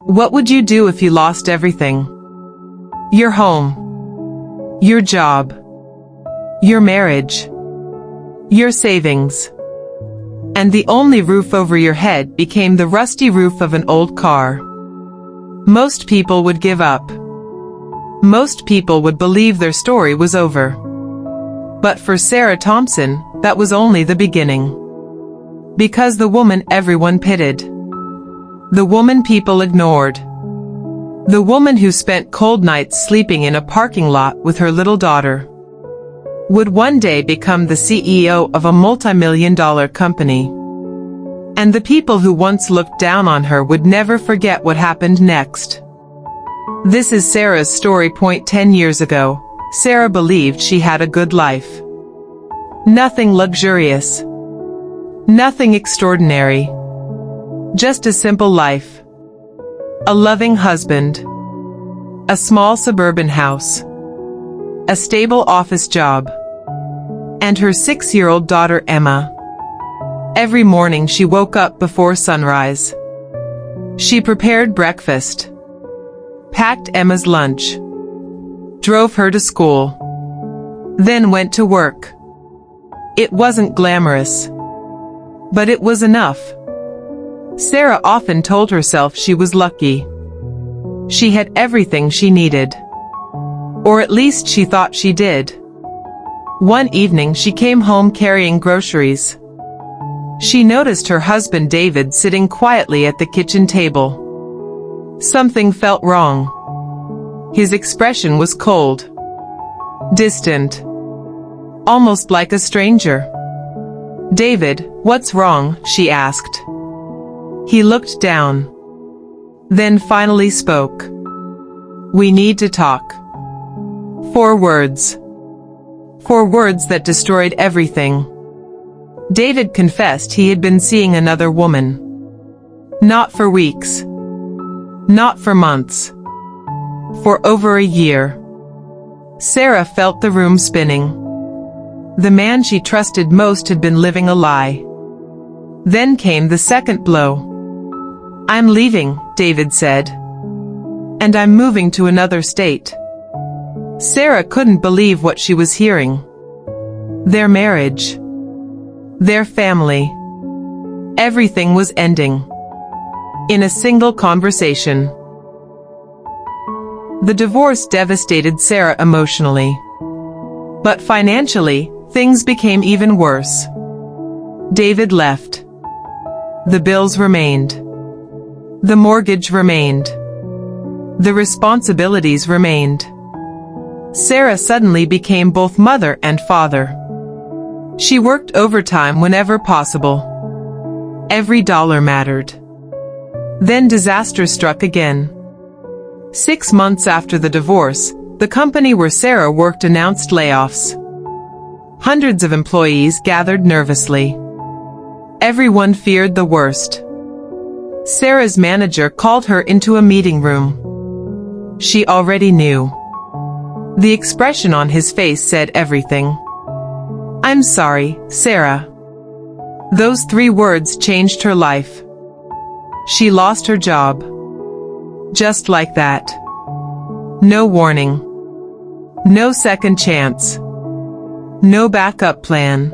What would you do if you lost everything? Your home, your job, your marriage, your savings, and the only roof over your head became the rusty roof of an old car. Most people would give up. Most people would believe their story was over. But for Sarah Thompson, that was only the beginning. Because the woman everyone pitied. The woman people ignored. The woman who spent cold nights sleeping in a parking lot with her little daughter would one day become the CEO of a multi-million-dollar company. And the people who once looked down on her would never forget what happened next. This is Sarah's story. 10 years ago, Sarah believed she had a good life. Nothing luxurious. Nothing extraordinary. Just a simple life. A loving husband. A small suburban house. A stable office job. And her 6-year-old daughter Emma. Every morning she woke up before sunrise. She prepared breakfast. Packed Emma's lunch. Drove her to school. Then went to work. It wasn't glamorous. But it was enough. Sarah often told herself she was lucky. She had everything she needed. Or at least she thought she did. One evening she came home carrying groceries. She noticed her husband David sitting quietly at the kitchen table. Something felt wrong. His expression was cold. Distant. Almost like a stranger. "David, what's wrong?" she asked. He looked down. Then finally spoke. "We need to talk." 4 words. 4 words that destroyed everything. David confessed he had been seeing another woman. Not for weeks. Not for months. For over a year. Sarah felt the room spinning. The man she trusted most had been living a lie. Then came the second blow. "I'm leaving," David said. "And I'm moving to another state." Sarah couldn't believe what she was hearing. Their marriage. Their family. Everything was ending. In a single conversation. The divorce devastated Sarah emotionally. But financially, things became even worse. David left. The bills remained. The mortgage remained. The responsibilities remained. Sarah suddenly became both mother and father. She worked overtime whenever possible. Every dollar mattered. Then disaster struck again. 6 months after the divorce, the company where Sarah worked announced layoffs. Hundreds of employees gathered nervously. Everyone feared the worst. Sarah's manager called her into a meeting room. She already knew. The expression on his face said everything. "I'm sorry, Sarah." Those 3 words changed her life. She lost her job. Just like that. No warning. No second chance. No backup plan.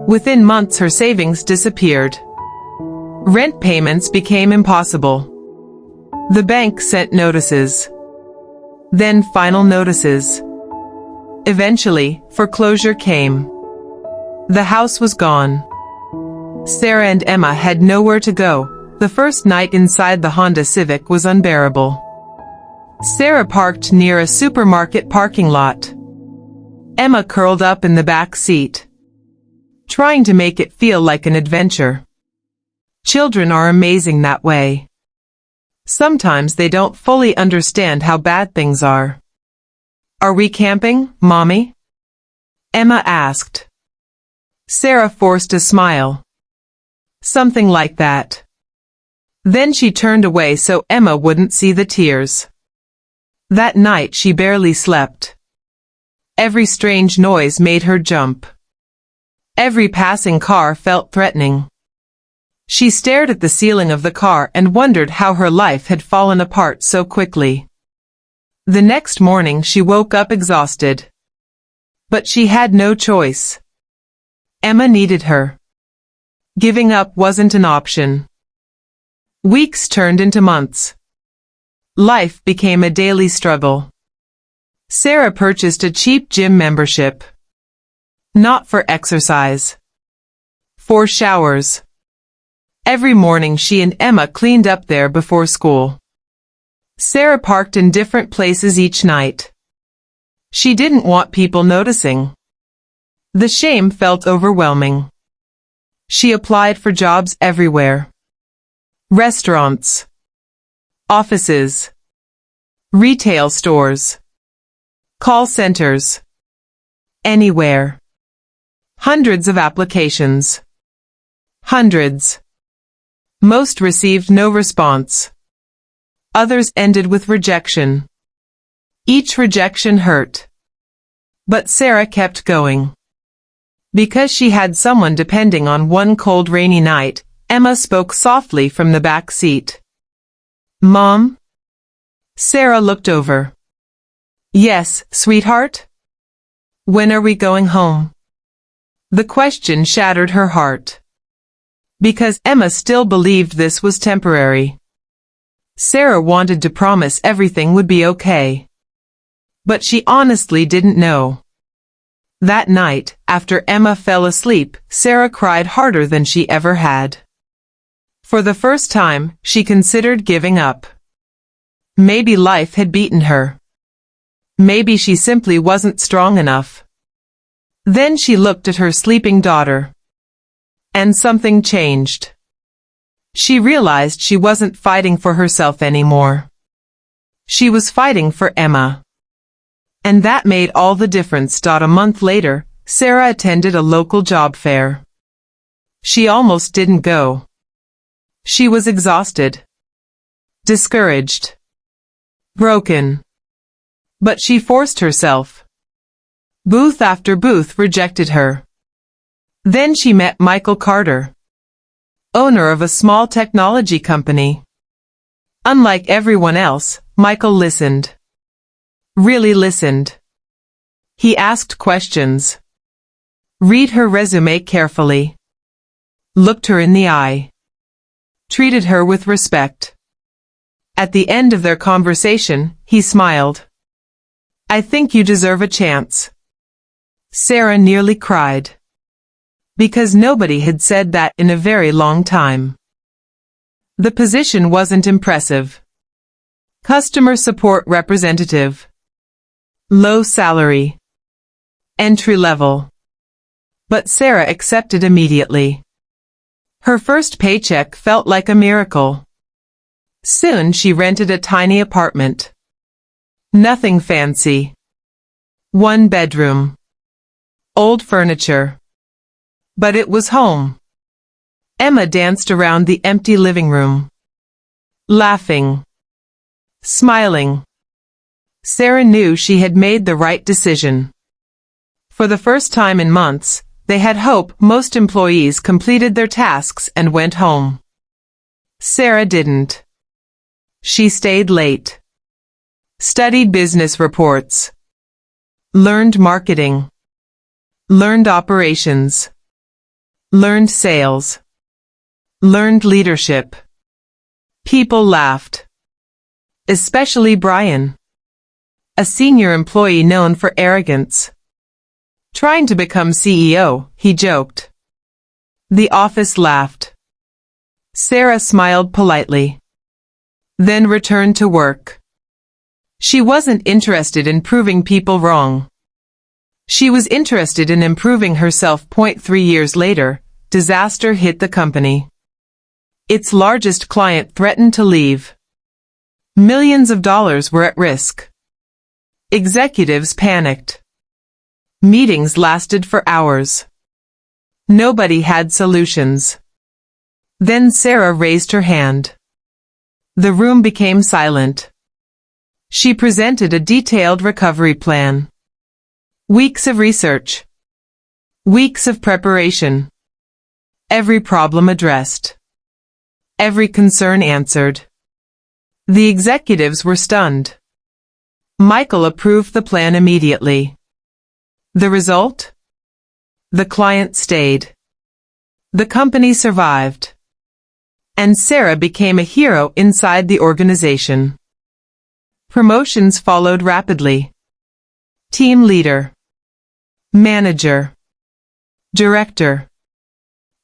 Within months her savings disappeared. Rent payments became impossible. The bank sent notices. Then final notices. Eventually, foreclosure came. The house was gone. Sarah and Emma had nowhere to go. The first night inside the Honda Civic was unbearable. Sarah parked near a supermarket parking lot. Emma curled up in the back seat, trying to make it feel like an adventure. Children are amazing that way. Sometimes they don't fully understand how bad things are. "Are we camping, Mommy?" Emma asked. Sarah forced a smile. Something like that. Then she turned away so Emma wouldn't see the tears. That night she barely slept. Every strange noise made her jump. Every passing car felt threatening. She stared at the ceiling of the car and wondered how her life had fallen apart so quickly. The next morning she woke up exhausted. But she had no choice. Emma needed her. Giving up wasn't an option. Weeks turned into months. Life became a daily struggle. Sarah purchased a cheap gym membership. Not for exercise. For showers. Every morning she and Emma cleaned up there before school. Sarah parked in different places each night. She didn't want people noticing. The shame felt overwhelming. She applied for jobs everywhere. Restaurants. Offices. Retail stores. Call centers. Anywhere. Hundreds of applications. Hundreds. Most received no response. Others ended with rejection. Each rejection hurt. But Sarah kept going. Because she had someone depending on. One cold rainy night, Emma spoke softly from the back seat. "Mom?" Sarah looked over. "Yes, sweetheart? When are we going home?" The question shattered her heart. Because Emma still believed this was temporary. Sarah wanted to promise everything would be okay. But she honestly didn't know. That night, after Emma fell asleep, Sarah cried harder than she ever had. For the first time, she considered giving up. Maybe life had beaten her. Maybe she simply wasn't strong enough. Then she looked at her sleeping daughter. And something changed. She realized she wasn't fighting for herself anymore. She was fighting for Emma. And that made all the difference. A month later, Sarah attended a local job fair. She almost didn't go. She was exhausted. Discouraged. Broken. But she forced herself. Booth after booth rejected her. Then she met Michael Carter, owner of a small technology company. Unlike everyone else, Michael listened. Really listened. He asked questions. Read her resume carefully. Looked her in the eye. Treated her with respect. At the end of their conversation, he smiled. "I think you deserve a chance." Sarah nearly cried. Because nobody had said that in a very long time. The position wasn't impressive. Customer support representative. Low salary. Entry level. But Sarah accepted immediately. Her first paycheck felt like a miracle. Soon she rented a tiny apartment. Nothing fancy. One bedroom. Old furniture. But it was home. Emma danced around the empty living room. Laughing. Smiling. Sarah knew she had made the right decision. For the first time in months, they had hope. Most employees completed their tasks and went home. Sarah didn't. She stayed late. Studied business reports. Learned marketing. Learned operations. Learned sales. Learned leadership. People laughed. Especially Brian. A senior employee known for arrogance. Trying to become CEO, he joked. The office laughed. Sarah smiled politely. Then returned to work. She wasn't interested in proving people wrong. She was interested in improving herself. 3 years later, disaster hit the company. Its largest client threatened to leave. Millions of dollars were at risk. Executives panicked. Meetings lasted for hours. Nobody had solutions. Then Sarah raised her hand. The room became silent. She presented a detailed recovery plan. Weeks of research. Weeks of preparation. Every problem addressed. Every concern answered. The executives were stunned. Michael approved the plan immediately. The result? The client stayed. The company survived. And Sarah became a hero inside the organization. Promotions followed rapidly. Team leader, manager, director,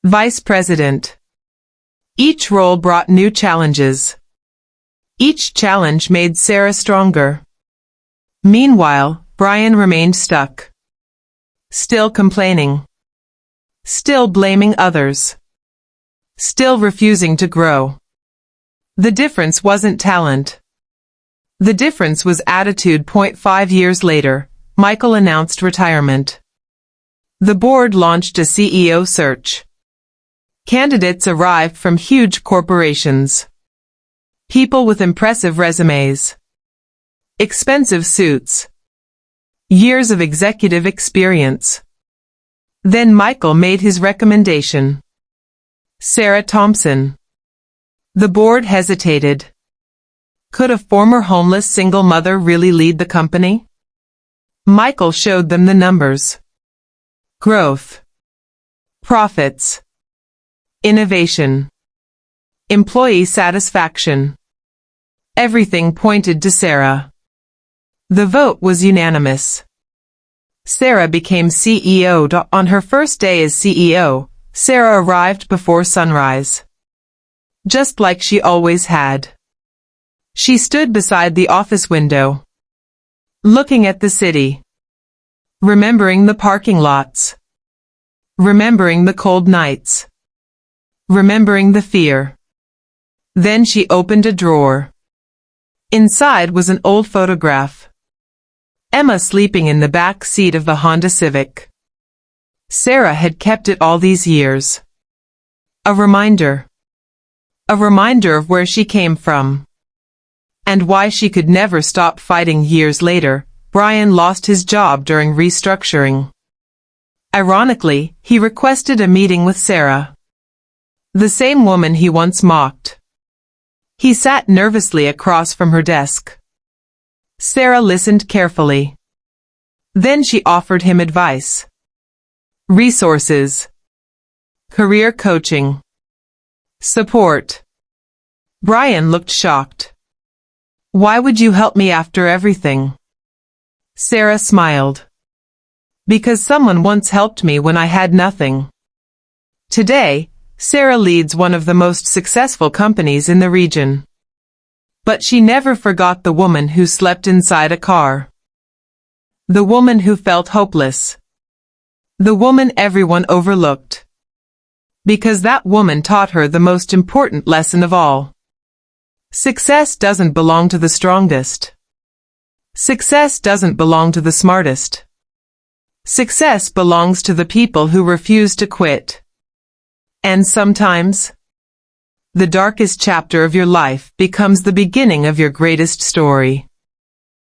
vice president. Each role brought new challenges. Each challenge made Sarah stronger. Meanwhile, Brian remained stuck. Still complaining. Still blaming others. Still refusing to grow. The difference wasn't talent. The difference was attitude. 5 years later, Michael announced retirement. The board launched a CEO search. Candidates arrived from huge corporations. People with impressive resumes. Expensive suits. Years of executive experience. Then Michael made his recommendation. Sarah Thompson. The board hesitated. Could a former homeless single mother really lead the company? Michael showed them the numbers. Growth. Profits. Innovation. Employee satisfaction. Everything pointed to Sarah. The vote was unanimous. Sarah became CEO. On her first day as CEO, Sarah arrived before sunrise. Just like she always had. She stood beside the office window, looking at the city, remembering the parking lots, remembering the cold nights, remembering the fear. Then she opened a drawer. Inside was an old photograph. Emma sleeping in the back seat of the Honda Civic. Sarah had kept it all these years. A reminder. A reminder of where she came from. And why she could never stop fighting. Years later, Brian lost his job during restructuring. Ironically, he requested a meeting with Sarah. The same woman he once mocked. He sat nervously across from her desk. Sarah listened carefully. Then she offered him advice. Resources. Career coaching. Support. Brian looked shocked. Why would you help me after everything? Sarah smiled. Because someone once helped me when I had nothing. Today, Sarah leads one of the most successful companies in the region. But she never forgot the woman who slept inside a car. The woman who felt hopeless. The woman everyone overlooked. Because that woman taught her the most important lesson of all. Success doesn't belong to the strongest. Success doesn't belong to the smartest. Success belongs to the people who refuse to quit. And sometimes, the darkest chapter of your life becomes the beginning of your greatest story.